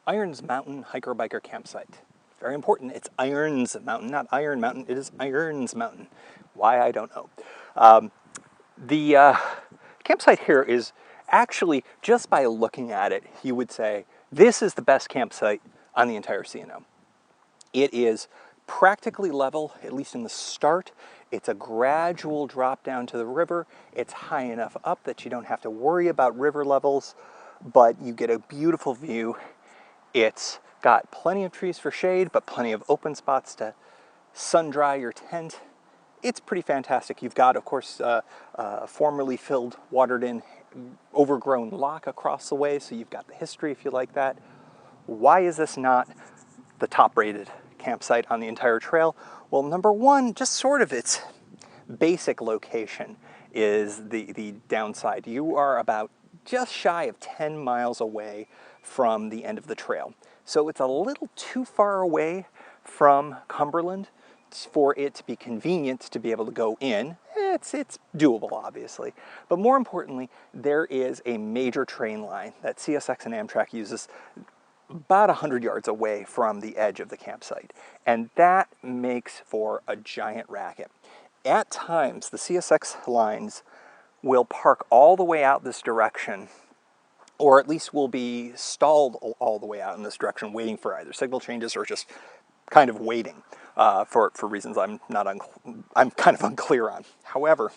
Irons Mountain Hiker-Biker Campsite. Very important, it's Irons Mountain, not Iron Mountain, it is Irons Mountain. Why, I don't know. The campsite here is actually, just by looking at it, you would say, this is the best campsite on the entire C&O. It is practically level, at least in the start. It's a gradual drop down to the river. It's high enough up that you don't have to worry about river levels, but you get a beautiful view. It's got plenty of trees for shade, but plenty of open spots to sun dry your tent. It's pretty fantastic. You've got, of course, formerly filled, watered in, overgrown lock across the way, so you've got the history if you like that. Why is this not the top rated campsite on the entire trail? Well, number one, just sort of its basic location is the downside. You are about just shy of 10 miles away from the end of the trail. So it's a little too far away from Cumberland for it to be convenient to be able to go in. It's doable, obviously. But more importantly, there is a major train line that CSX and Amtrak uses about 100 yards away from the edge of the campsite. And that makes for a giant racket. At times, the CSX lines will park all the way out this direction, or at least will be stalled all the way out in this direction, waiting for either signal changes or just kind of waiting for reasons I'm kind of unclear on. However,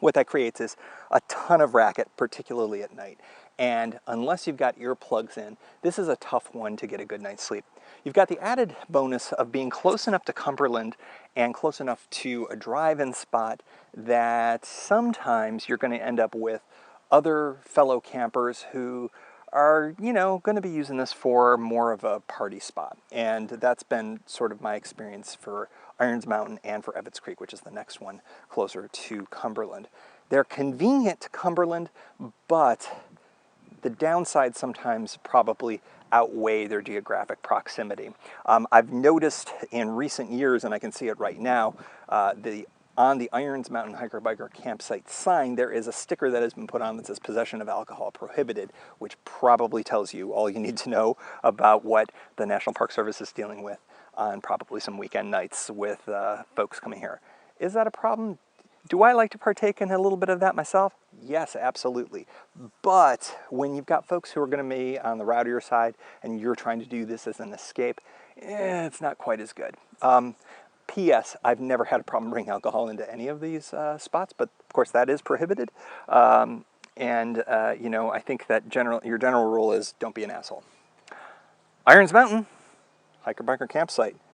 what that creates is a ton of racket, particularly at night. And unless you've got earplugs in, this is a tough one to get a good night's sleep. You've got the added bonus of being close enough to Cumberland and close enough to a drive-in spot that sometimes you're going to end up with other fellow campers who are, going to be using this for more of a party spot. And that's been sort of my experience for Irons Mountain and for Evetts Creek, which is the next one closer to Cumberland. They're convenient to Cumberland, but the downside sometimes probably outweigh their geographic proximity. I've noticed in recent years, and I can see it right now, on the Irons Mountain Hiker-Biker Campsite sign, there is a sticker that has been put on that says possession of alcohol prohibited, which probably tells you all you need to know about what the National Park Service is dealing with on probably some weekend nights with folks coming here. Is that a problem? Do I like to partake in a little bit of that myself? Yes, absolutely. But when you've got folks who are going to be on the rowdier side and you're trying to do this as an escape, it's not quite as good. P.S. I've never had a problem bringing alcohol into any of these spots, but of course that is prohibited. I think that your general rule is don't be an asshole. Irons Mountain Hiker-Biker Campsite.